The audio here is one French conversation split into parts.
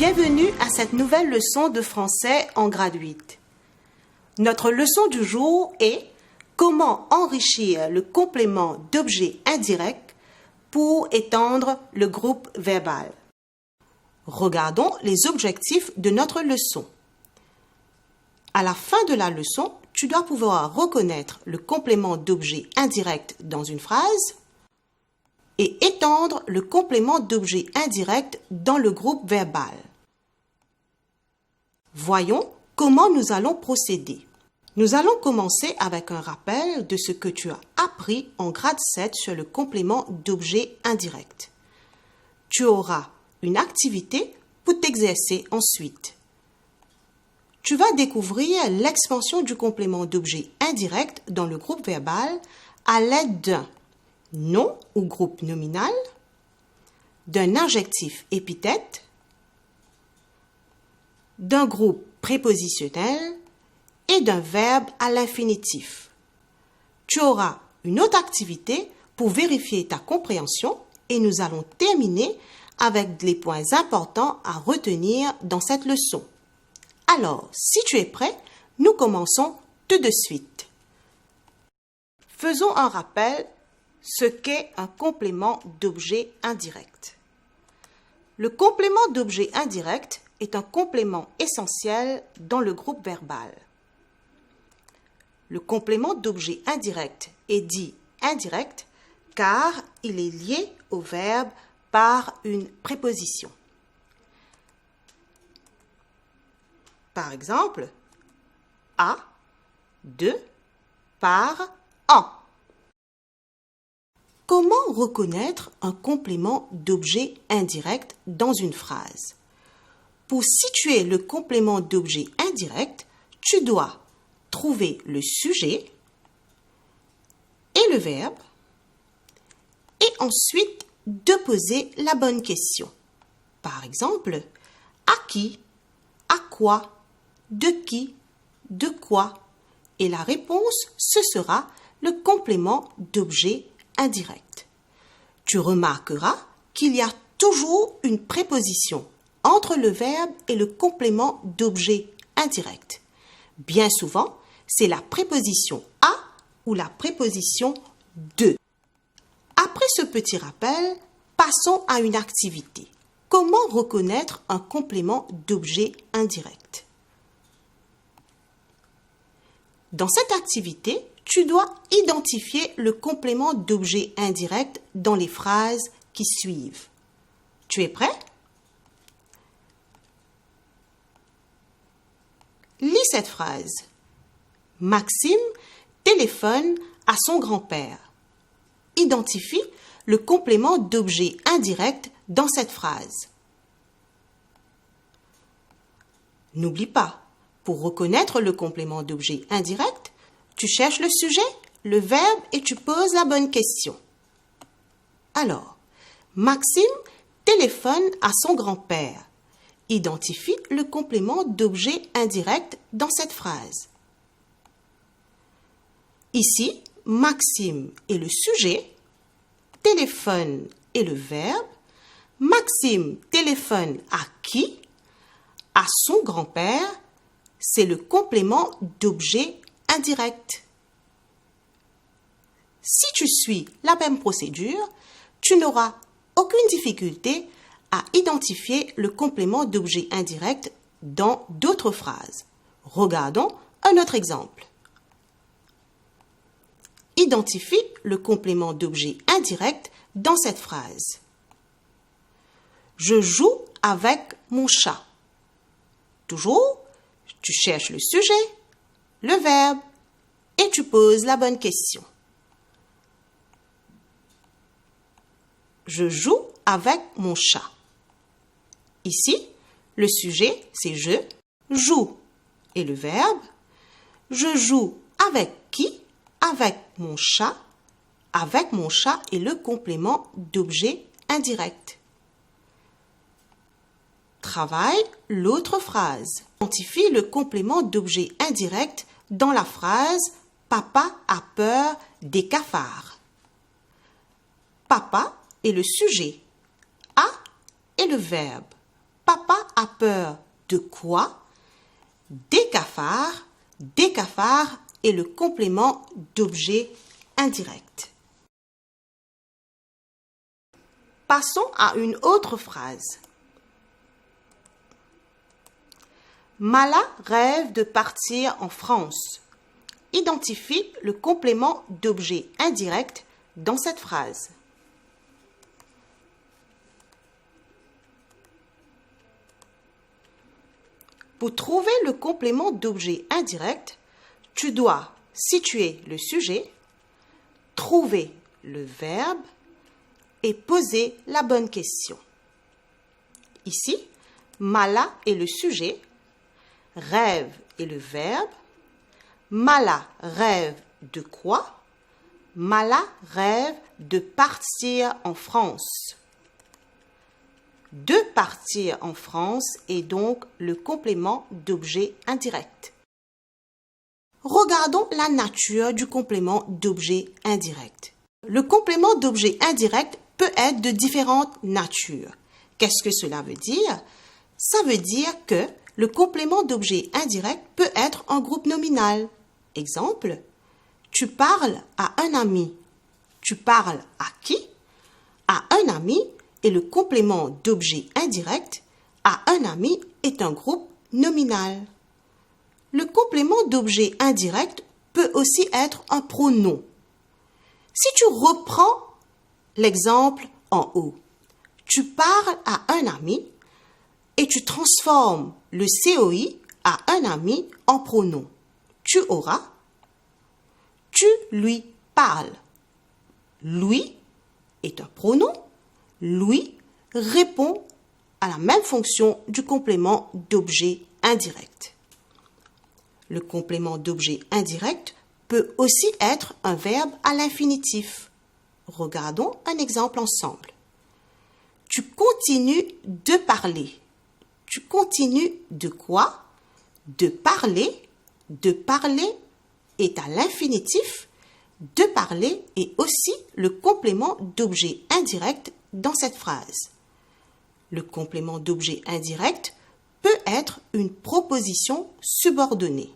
Bienvenue à cette nouvelle leçon de français en grade 8. Notre leçon du jour est comment enrichir le complément d'objet indirect pour étendre le groupe verbal. Regardons les objectifs de notre leçon. À la fin de la leçon, tu dois pouvoir reconnaître le complément d'objet indirect dans une phrase et étendre le complément d'objet indirect dans le groupe verbal. Voyons comment nous allons procéder. Nous allons commencer avec un rappel de ce que tu as appris en grade 7 sur le complément d'objet indirect. Tu auras une activité pour t'exercer ensuite. Tu vas découvrir l'expansion du complément d'objet indirect dans le groupe verbal à l'aide d'un nom ou groupe nominal, d'un adjectif épithète, d'un groupe prépositionnel et d'un verbe à l'infinitif. Tu auras une autre activité pour vérifier ta compréhension et nous allons terminer avec les points importants à retenir dans cette leçon. Alors, si tu es prêt, nous commençons tout de suite. Faisons un rappel ce qu'est un complément d'objet indirect. Le complément d'objet indirect est un complément essentiel dans le groupe verbal. Le complément d'objet indirect est dit indirect car il est lié au verbe par une préposition. Par exemple, à, de, par, en. Comment reconnaître un complément d'objet indirect dans une phrase? Pour situer le complément d'objet indirect, tu dois trouver le sujet et le verbe et ensuite de poser la bonne question. Par exemple, à qui, à quoi, de qui, de quoi? Et la réponse, ce sera le complément d'objet indirect. Tu remarqueras qu'il y a toujours une préposition entre le verbe et le complément d'objet indirect. Bien souvent, c'est la préposition à ou la préposition de. Après ce petit rappel, passons à une activité. Comment reconnaître un complément d'objet indirect? Dans cette activité, tu dois identifier le complément d'objet indirect dans les phrases qui suivent. Tu es prêt? Lis cette phrase. Maxime téléphone à son grand-père. Identifie le complément d'objet indirect dans cette phrase. N'oublie pas, pour reconnaître le complément d'objet indirect, tu cherches le sujet, le verbe et tu poses la bonne question. Alors, Maxime téléphone à son grand-père. Identifie le complément d'objet indirect dans cette phrase. Ici, Maxime est le sujet, téléphone est le verbe, Maxime téléphone à qui? À son grand-père, c'est le complément d'objet indirect. Si tu suis la même procédure, tu n'auras aucune difficulté à identifier le complément d'objet indirect dans d'autres phrases. Regardons un autre exemple. Identifie le complément d'objet indirect dans cette phrase. Je joue avec mon chat. Toujours, tu cherches le sujet, le verbe et tu poses la bonne question. Je joue avec mon chat. Ici, le sujet, c'est je, joue. Et le verbe, je joue avec qui? Avec mon chat. Avec mon chat est le complément d'objet indirect. Travaille l'autre phrase. Identifie le complément d'objet indirect dans la phrase « Papa a peur des cafards ». Papa est le sujet. A est le verbe. Papa a peur de quoi? Des cafards. Des cafards est le complément d'objet indirect. Passons à une autre phrase. Mala rêve de partir en France. Identifie le complément d'objet indirect dans cette phrase. Pour trouver le complément d'objet indirect, tu dois situer le sujet, trouver le verbe et poser la bonne question. Ici, Mala est le sujet, rêve est le verbe. Mala rêve de quoi? Mala rêve de partir en France. De partir en France est donc le complément d'objet indirect. Regardons la nature du complément d'objet indirect. Le complément d'objet indirect peut être de différentes natures. Qu'est-ce que cela veut dire? Ça veut dire que le complément d'objet indirect peut être un groupe nominal. Exemple, tu parles à un ami. Tu parles à qui? À un ami et le complément d'objet indirect à un ami est un groupe nominal. Le complément d'objet indirect peut aussi être un pronom. Si tu reprends l'exemple en haut, tu parles à un ami et tu transformes le COI à un ami en pronom. Tu auras « tu lui parles ». Lui est un pronom. Lui répond à la même fonction du complément d'objet indirect. Le complément d'objet indirect peut aussi être un verbe à l'infinitif. Regardons un exemple ensemble. Tu continues de parler. Tu continues de quoi? De parler. De parler est à l'infinitif. De parler est aussi le complément d'objet indirect dans cette phrase. Le complément d'objet indirect peut être une proposition subordonnée.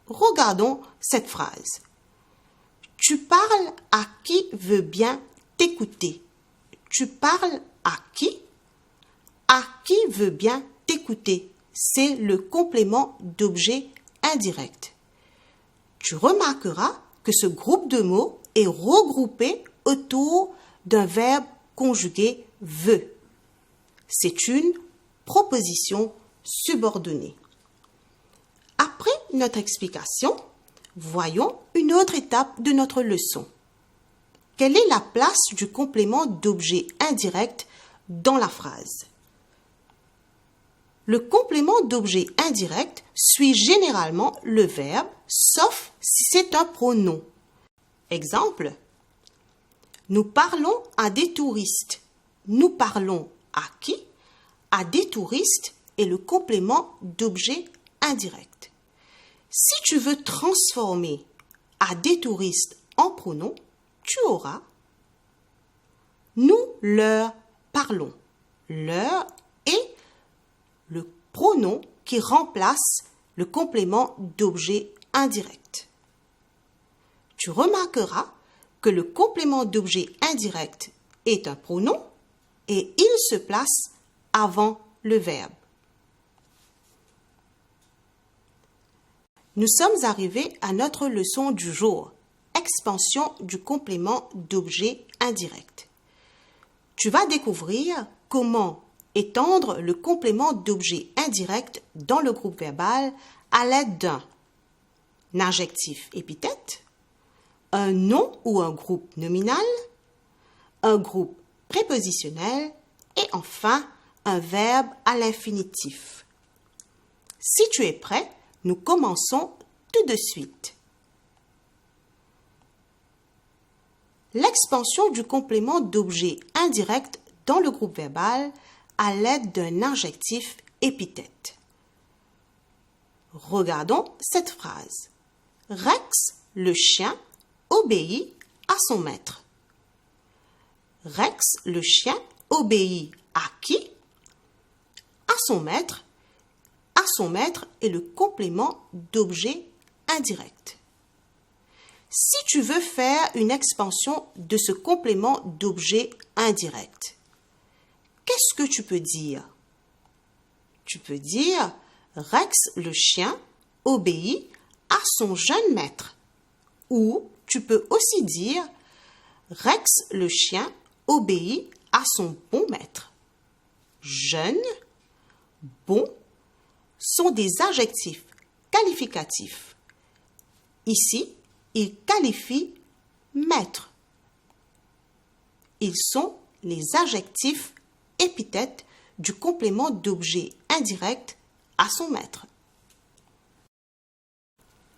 Regardons cette phrase. Tu parles à qui veut bien t'écouter. Tu parles à qui? À qui veut bien t'écouter? C'est le complément d'objet indirect. Tu remarqueras que ce groupe de mots est regroupé autour d'un verbe conjugué veut. C'est une proposition subordonnée. Après notre explication, voyons une autre étape de notre leçon. Quelle est la place du complément d'objet indirect dans la phrase? Le complément d'objet indirect suit généralement le verbe, sauf si c'est un pronom. Exemple, nous parlons à des touristes. Nous parlons à qui? À des touristes est le complément d'objet indirect. Si tu veux transformer à des touristes en pronom, tu auras nous leur parlons. Leur est le pronom qui remplace le complément d'objet indirect. Tu remarqueras que le complément d'objet indirect est un pronom et il se place avant le verbe. Nous sommes arrivés à notre leçon du jour, expansion du complément d'objet indirect. Tu vas découvrir comment étendre le complément d'objet indirect dans le groupe verbal à l'aide d'un adjectif épithète, un nom ou un groupe nominal, un groupe prépositionnel et enfin un verbe à l'infinitif. Si tu es prêt, nous commençons tout de suite. L'expansion du complément d'objet indirect dans le groupe verbal à l'aide d'un adjectif épithète. Regardons cette phrase. Rex, le chien, obéit à son maître. Rex, le chien, obéit à qui? À son maître est le complément d'objet indirect. Si tu veux faire une expansion de ce complément d'objet indirect, qu'est-ce que tu peux dire? Tu peux dire Rex le chien obéit à son jeune maître. Ou tu peux aussi dire Rex le chien obéit à son bon maître. Jeune, bon sont des adjectifs qualificatifs. Ici, ils qualifient maître. Ils sont les adjectifs épithètes du complément d'objet indirect à son maître.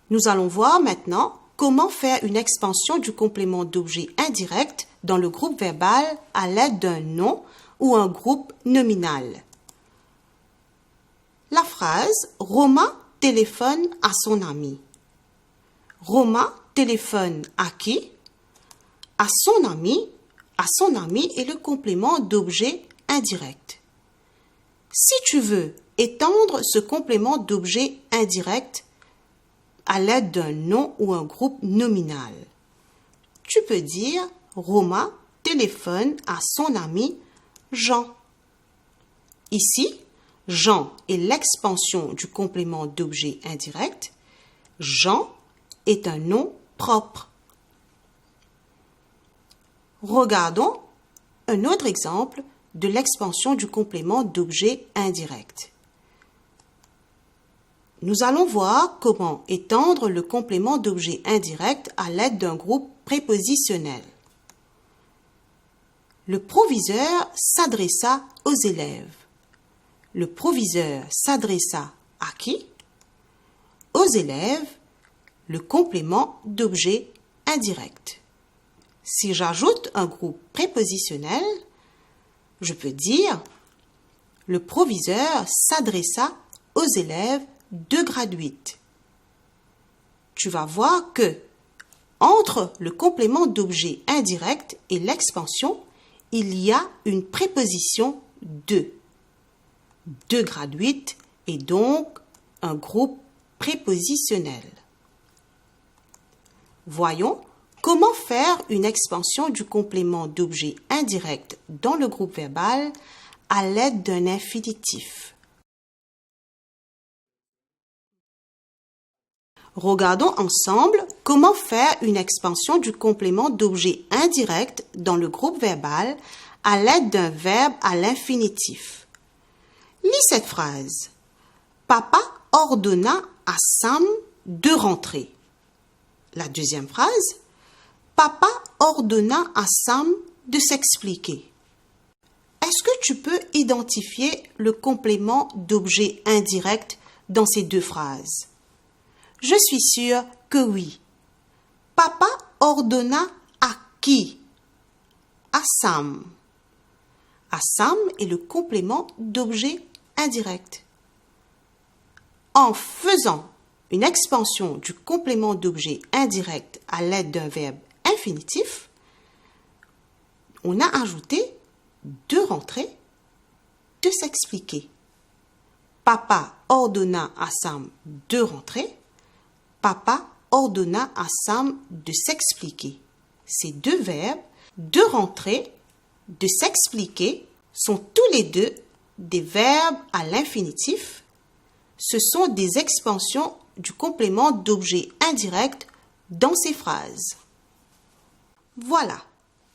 Nous allons voir maintenant comment faire une expansion du complément d'objet indirect dans le groupe verbal à l'aide d'un nom ou un groupe nominal. La phrase « Romain téléphone à son ami ». Romain téléphone à qui? À son ami. À son ami est le complément d'objet indirect. Si tu veux étendre ce complément d'objet indirect à l'aide d'un nom ou un groupe nominal, tu peux dire Romain téléphone à son ami Jean. Ici, Jean est l'expansion du complément d'objet indirect. Jean est un nom propre. Regardons un autre exemple de l'expansion du complément d'objet indirect. Nous allons voir comment étendre le complément d'objet indirect à l'aide d'un groupe prépositionnel. Le proviseur s'adressa aux élèves. Le proviseur s'adressa à qui? Aux élèves, le complément d'objet indirect. Si j'ajoute un groupe prépositionnel, je peux dire le proviseur s'adressa aux élèves de grade 8. Tu vas voir que entre le complément d'objet indirect et l'expansion, il y a une préposition de. De grade 8 est donc un groupe prépositionnel. Voyons comment faire une expansion du complément d'objet indirect dans le groupe verbal à l'aide d'un infinitif. Regardons ensemble comment faire une expansion du complément d'objet indirect dans le groupe verbal à l'aide d'un verbe à l'infinitif. Lis cette phrase. Papa ordonna à Sam de rentrer. La deuxième phrase. Papa ordonna à Sam de s'expliquer. Est-ce que tu peux identifier le complément d'objet indirect dans ces deux phrases? Je suis sûre que oui. Papa ordonna à qui? À Sam. À Sam est le complément d'objet indirect. En faisant une expansion du complément d'objet indirect à l'aide d'un verbe infinitif, on a ajouté de rentrer, de s'expliquer. Papa ordonna à Sam de rentrer. Papa ordonna à Sam de s'expliquer. Ces deux verbes, de rentrer, de s'expliquer, sont tous les deux des verbes à l'infinitif. Ce sont des expansions du complément d'objet indirect dans ces phrases. Voilà,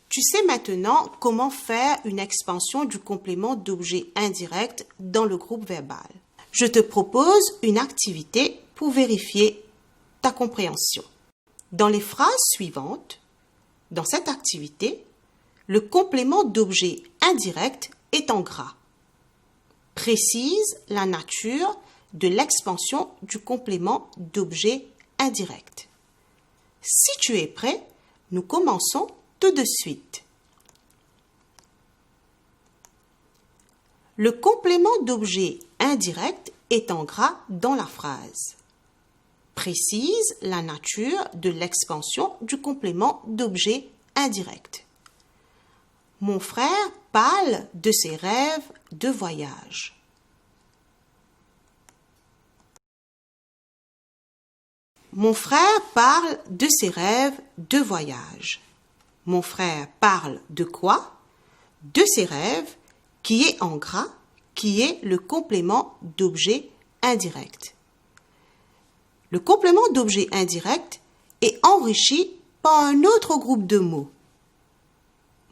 tu sais maintenant comment faire une expansion du complément d'objet indirect dans le groupe verbal. Je te propose une activité pour vérifier ta compréhension. Dans les phrases suivantes, dans cette activité, le complément d'objet indirect est en gras. Précise la nature de l'expansion du complément d'objet indirect. Si tu es prêt, nous commençons tout de suite. Le complément d'objet indirect est en gras dans la phrase. Précise la nature de l'expansion du complément d'objet indirect. Mon frère parle de ses rêves de voyage. Mon frère parle de ses rêves de voyage. Mon frère parle de quoi? De ses rêves, qui est en gras, qui est le complément d'objet indirect. Le complément d'objet indirect est enrichi par un autre groupe de mots.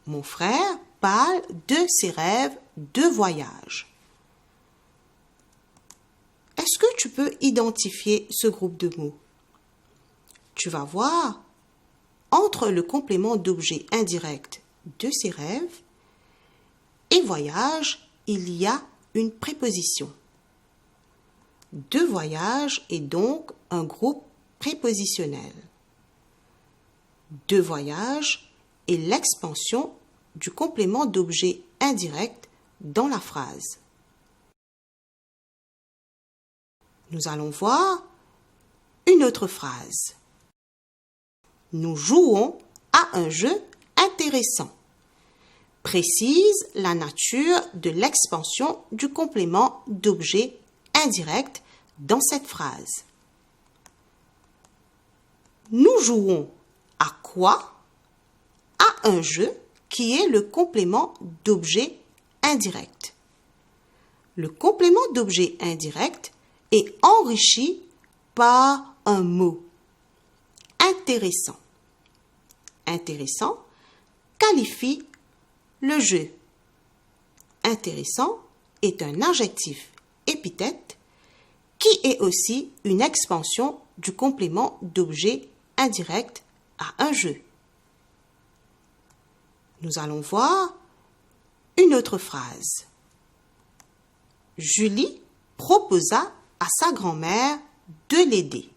Mon frère parle de ses rêves de voyage. Est-ce que tu peux identifier ce groupe de mots? Tu vas voir, entre le complément d'objet indirect de ses rêves et voyage, il y a une préposition. De voyage est donc un groupe prépositionnel. De voyage est l'expansion du complément d'objet indirect dans la phrase. Nous allons voir une autre phrase. Nous jouons à un jeu intéressant. Précise la nature de l'expansion du complément d'objet indirect dans cette phrase. Nous jouons à quoi? À un jeu qui est le complément d'objet indirect. Le complément d'objet indirect est enrichi par un mot. Intéressant. Intéressant qualifie le jeu. Intéressant est un adjectif épithète qui est aussi une expansion du complément d'objet indirect à un jeu. Nous allons voir une autre phrase. Julie proposa à sa grand-mère de l'aider.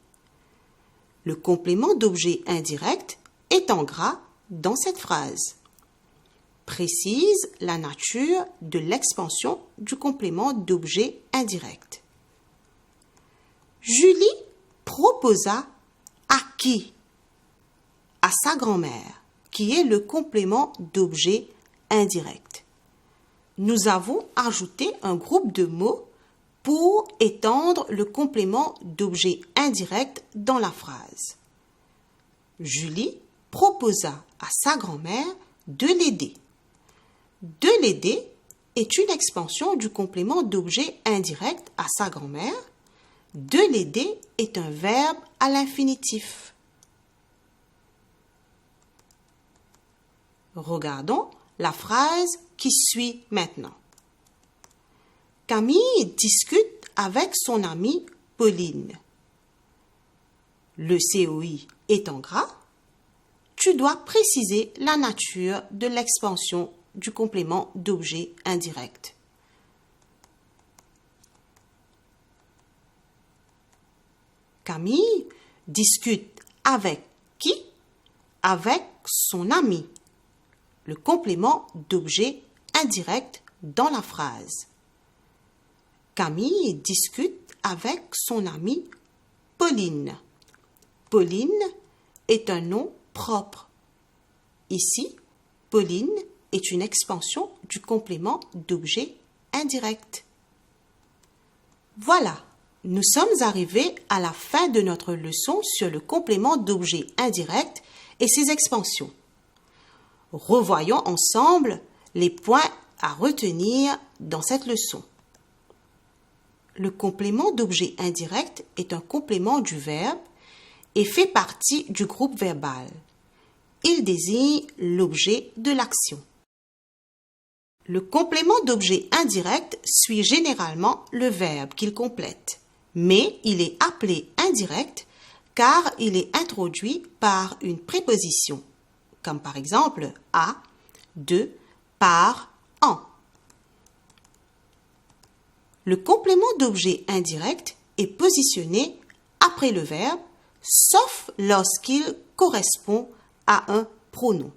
Le complément d'objet indirect est en gras dans cette phrase. Précise la nature de l'expansion du complément d'objet indirect. Julie proposa à qui? À sa grand-mère, qui est le complément d'objet indirect. Nous avons ajouté un groupe de mots pour étendre le complément d'objet indirect dans la phrase. Julie proposa à sa grand-mère de l'aider. De l'aider est une expansion du complément d'objet indirect à sa grand-mère. De l'aider est un verbe à l'infinitif. Regardons la phrase qui suit maintenant. Camille discute avec son amie Pauline. Le COI est en gras. Tu dois préciser la nature de l'expansion du complément d'objet indirect. Camille discute avec qui? Avec son ami. Le complément d'objet indirect dans la phrase. Camille discute avec son amie Pauline. Pauline est un nom propre. Ici, Pauline est une expansion du complément d'objet indirect. Voilà, nous sommes arrivés à la fin de notre leçon sur le complément d'objet indirect et ses expansions. Revoyons ensemble les points à retenir dans cette leçon. Le complément d'objet indirect est un complément du verbe et fait partie du groupe verbal. Il désigne l'objet de l'action. Le complément d'objet indirect suit généralement le verbe qu'il complète, mais il est appelé indirect car il est introduit par une préposition, comme par exemple à, de, par, en. Le complément d'objet indirect est positionné après le verbe, sauf lorsqu'il correspond à un pronom.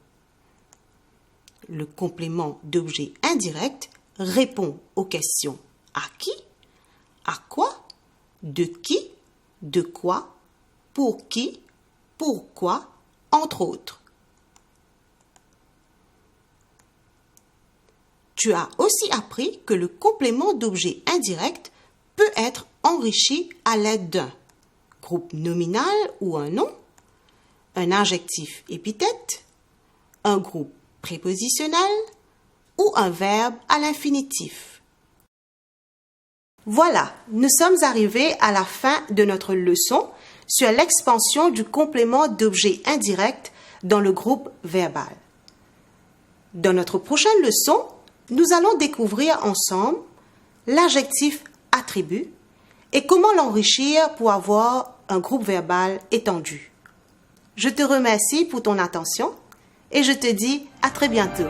Le complément d'objet indirect répond aux questions à qui, à quoi, de qui, de quoi, pour qui, pourquoi, entre autres. Tu as aussi appris que le complément d'objet indirect peut être enrichi à l'aide d'un groupe nominal ou un nom, un adjectif épithète, un groupe prépositionnel ou un verbe à l'infinitif. Voilà, nous sommes arrivés à la fin de notre leçon sur l'expansion du complément d'objet indirect dans le groupe verbal. Dans notre prochaine leçon, nous allons découvrir ensemble l'adjectif attribut et comment l'enrichir pour avoir un groupe verbal étendu. Je te remercie pour ton attention et je te dis à très bientôt.